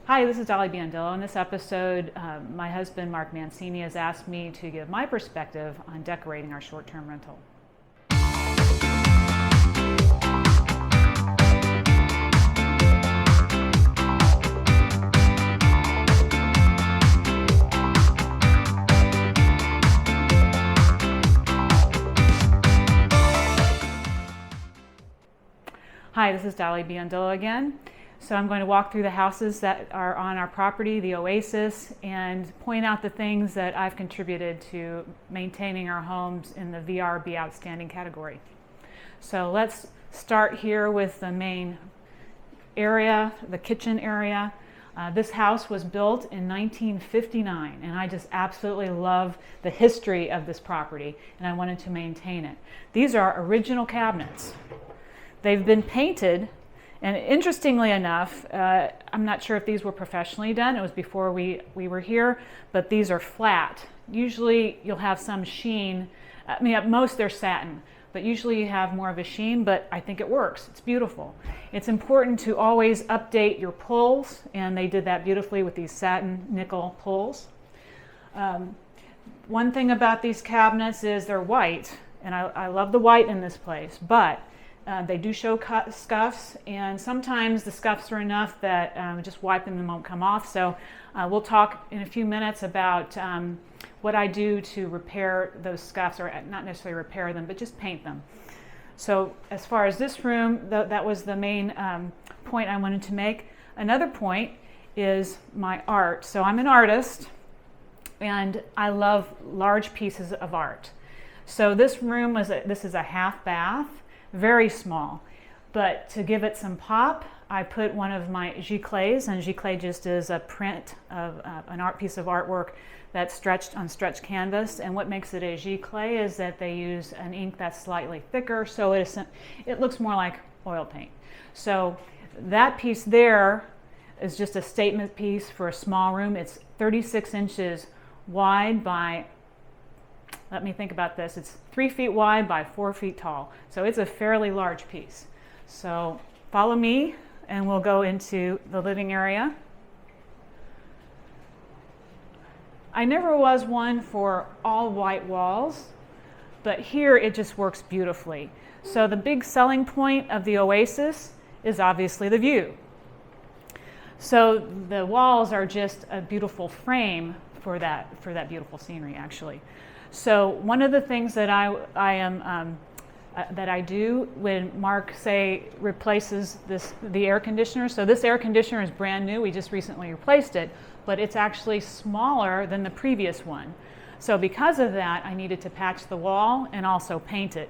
Hi, this is Doli. In this episode, my husband, Mark Mancini, has asked me to give my perspective on decorating our short-term rental. Hi, this is Doli again. So I'm going to walk through the houses that are on our property, the Oasis, and point out the things that I've contributed to maintaining our homes in the VRB Outstanding category. So let's start here with the main area, the kitchen area. This house was built in 1959, and I just absolutely love the history of this property, and I wanted to maintain it. These are original cabinets. They've been painted, and interestingly enough, I'm not sure if these were professionally done. It was before we were here, but these are flat. Usually you'll have some sheen. I mean, at most they're satin, but usually you have more of a sheen, but I think it works. It's beautiful. It's important to always update your pulls, and they did that beautifully with these satin nickel pulls. One thing about these cabinets is they're white, and I love the white in this place, but they do show scuffs, and sometimes the scuffs are enough that just wiping them won't come off. So we'll talk in a few minutes about what I do to repair those scuffs, or not necessarily repair them, but just paint them. So as far as this room, that was the main point I wanted to make. Another point is my art. So I'm an artist, and I love large pieces of art. So this room this is a half bath. Very small, but to give it some pop, I put one of my giclées, and giclée just is a print of an art piece of artwork that's stretched on stretched canvas. And what makes it a giclée is that they use an ink that's slightly thicker, so it looks more like oil paint. So that piece there is just a statement piece for a small room. It's 36 inches wide by, let me think about this. It's 3 feet wide by 4 feet tall. So it's a fairly large piece. So follow me and we'll go into the living area. I never was one for all white walls, but here it just works beautifully. So the big selling point of the Oasis is obviously the view. So the walls are just a beautiful frame for that beautiful scenery, actually. So one of the things that I do when Mark replaces the air conditioner. So this air conditioner is brand new. We just recently replaced it, but it's actually smaller than the previous one. So because of that, I needed to patch the wall and also paint it.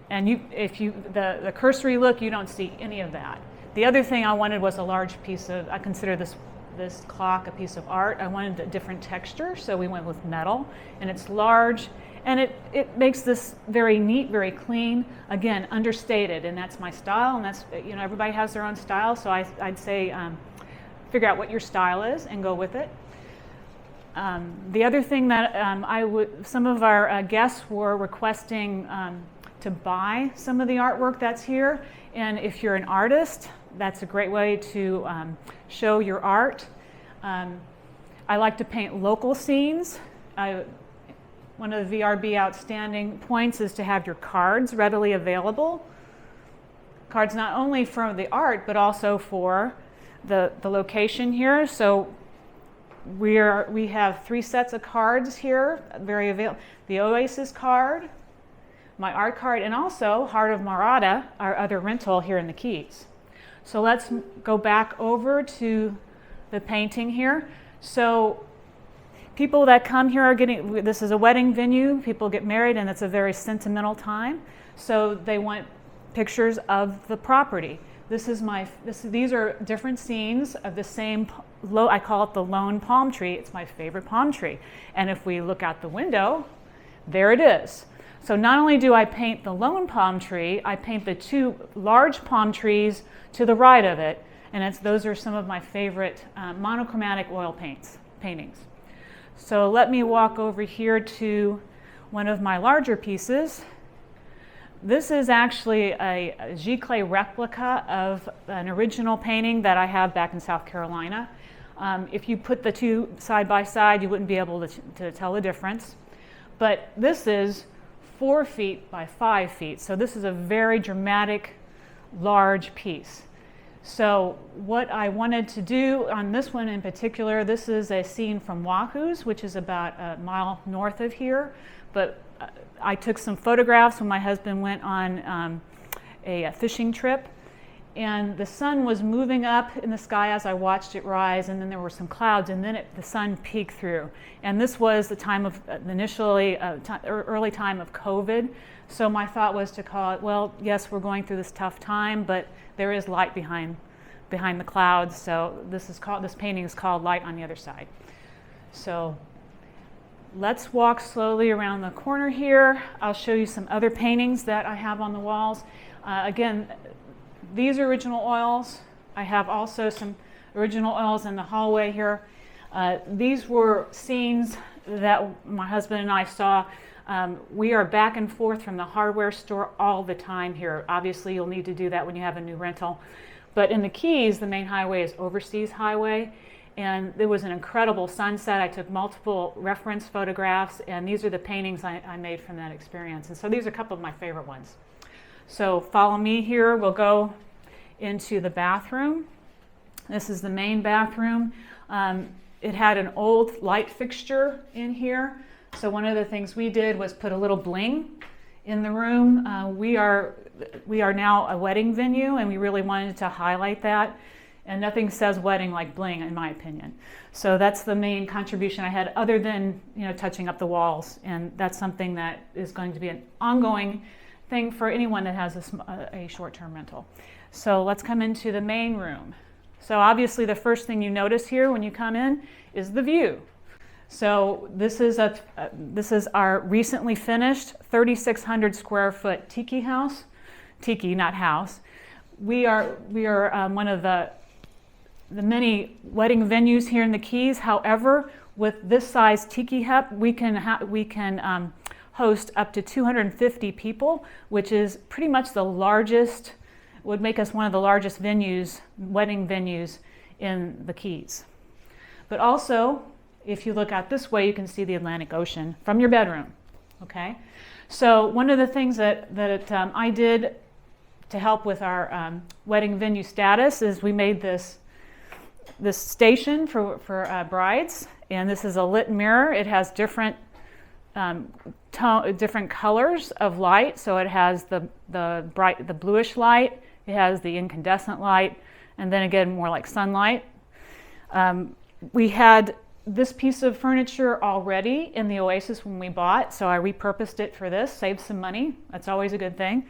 And the cursory look, you don't see any of that. The other thing I wanted was a large piece of, I consider this clock a piece of art. I wanted a different texture, so we went with metal, and it's large, and it makes this very neat, very clean, again, understated, and that's my style, and that's, everybody has their own style, so I'd say figure out what your style is and go with it. The other thing that some of our guests were requesting to buy some of the artwork that's here, and if you're an artist, that's a great way to show your art. I like to paint local scenes. One of the VRB Outstanding points is to have your cards readily available. Cards not only for the art, but also for the location here. So we have 3 sets of cards here, very available. The Oasis card, my art card, and also Heart of Marada, our other rental here in the Keys. So let's go back over to the painting here. So people that come here this is a wedding venue, people get married, and it's a very sentimental time. So they want pictures of the property. These are different scenes of the same, I call it the lone palm tree. It's my favorite palm tree. And if we look out the window, there it is. So not only do I paint the lone palm tree, I paint the 2 large palm trees to the right of it, and those are some of my favorite monochromatic oil paintings. So let me walk over here to one of my larger pieces. This is actually a giclée replica of an original painting that I have back in South Carolina. If you put the two side by side, you wouldn't be able to tell the difference. But this is 4 feet by 5 feet. So this is a very dramatic, large piece. So what I wanted to do on this one in particular, this is a scene from Oasis, which is about a mile north of here. But I took some photographs when my husband went on a fishing trip. And the sun was moving up in the sky as I watched it rise, and then there were some clouds, and then the sun peeked through. And this was the time of early time of COVID. So my thought was to call it, well, yes, we're going through this tough time, but there is light behind the clouds. So this painting is called Light on the Other Side. So let's walk slowly around the corner here. I'll show you some other paintings that I have on the walls. Again, these are original oils. I have also some original oils in the hallway here. These were scenes that my husband and I saw. We are back and forth from the hardware store all the time here. Obviously, you'll need to do that when you have a new rental. But in the Keys, the main highway is Overseas Highway. And there was an incredible sunset. I took multiple reference photographs, and these are the paintings I made from that experience. And so these are a couple of my favorite ones. So follow me here. We'll go into the bathroom. This is the main bathroom. It had an old light fixture in here. So one of the things we did was put a little bling in the room. We are now a wedding venue, and we really wanted to highlight that. And nothing says wedding like bling, in my opinion. So that's the main contribution I had, other than touching up the walls. And that's something that is going to be an ongoing thing for anyone that has a short-term rental. So let's come into the main room. So obviously the first thing you notice here when you come in is the view. So this is our recently finished 3,600 square foot tiki house. Tiki, not house. We are one of the many wedding venues here in the Keys. However, with this size tiki hut, we can host up to 250 people, which is pretty much the largest, would make us one of the largest venues, wedding venues in the Keys. But also, if you look out this way, you can see the Atlantic Ocean from your bedroom, okay? So one of the things that I did to help with our wedding venue status is we made this station for brides, and this is a lit mirror. It has different colors of light. So it has the bluish light, it has the incandescent light, and then again more like sunlight. We had this piece of furniture already in the Oasis when we bought, so I repurposed it for this, saved some money. That's always a good thing.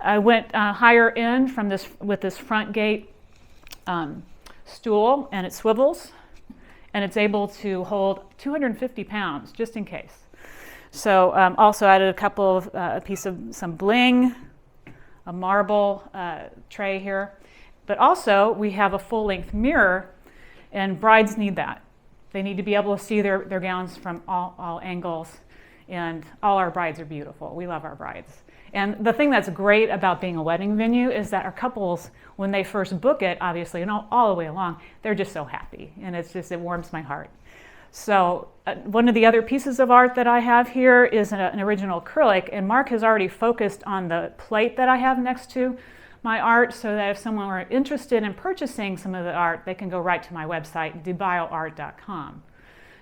I went higher end with this front gate stool, and it swivels, and it's able to hold 250 pounds just in case. So also added a couple of a piece of some bling, a marble tray here, but also we have a full-length mirror, and brides need that. They need to be able to see their gowns from all angles, and all our brides are beautiful. We love our brides. And the thing that's great about being a wedding venue is that our couples, when they first book it, obviously, and all the way along, they're just so happy, and it warms my heart. So one of the other pieces of art that I have here is an original acrylic, and Mark has already focused on the plate that I have next to my art, so that if someone were interested in purchasing some of the art, they can go right to my website, VRBOutstanding.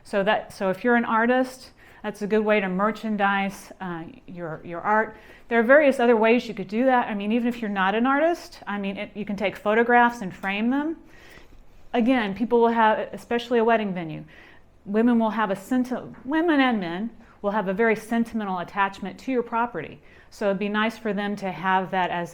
So if you're an artist, that's a good way to merchandise your art. There are various other ways you could do that. I mean, even if you're not an artist, you can take photographs and frame them. Again, people will have, especially a wedding venue, women and men will have a very sentimental attachment to your property. So it'd be nice for them to have that as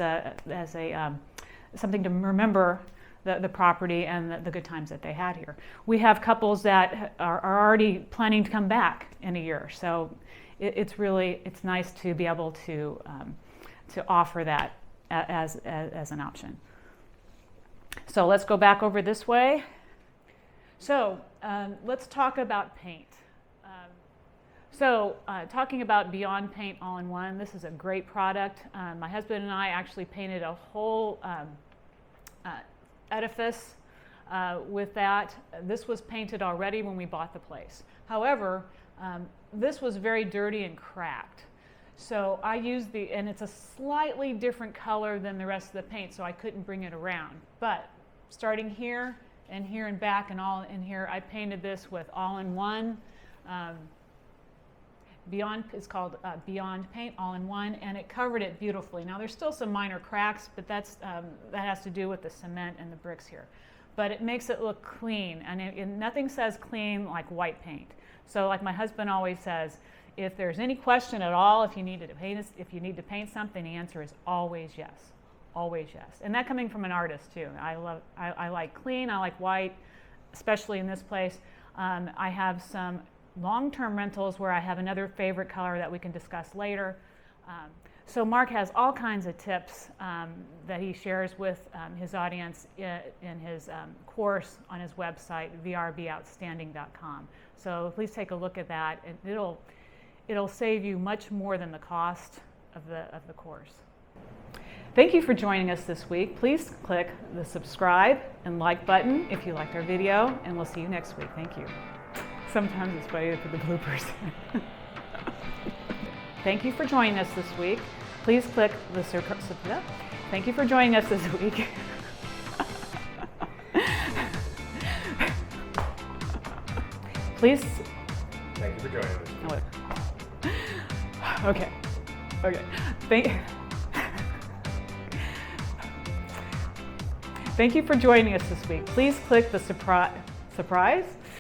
something to remember the property and the good times that they had here. We have couples that are already planning to come back in a year, so it's nice to be able to offer that as an option. So let's go back over this way. So let's talk about paint. Talking about Beyond Paint All-in-One, this is a great product. My husband and I actually painted a whole edifice with that. This was painted already when we bought the place. However, this was very dirty and cracked. So I used and it's a slightly different color than the rest of the paint, so I couldn't bring it around. But starting here and back and all in here, I painted this with all-in-one. It's called Beyond Paint, all-in-one, and it covered it beautifully. Now there's still some minor cracks, but that has to do with the cement and the bricks here. But it makes it look clean, and nothing says clean like white paint. So like my husband always says, if there's any question at all, if you need to paint something, the answer is always yes, always yes. And that coming from an artist too. I like clean, I like white, especially in this place. I have some long-term rentals where I have another favorite color that we can discuss later. So Mark has all kinds of tips that he shares with his audience in his course on his website, VRBOutstanding.com. So please take a look at that, and it'll save you much more than the cost of the course. Thank you for joining us this week. Please click the subscribe and like button if you liked our video, and we'll see you next week. Thank you. Sometimes it's funny for the bloopers. Thank you for joining us this week. Please click the Thank you for joining us this week. Please. Thank you for joining us. Oh, wait. Okay. Thank you for joining us this week. Please click the surprise.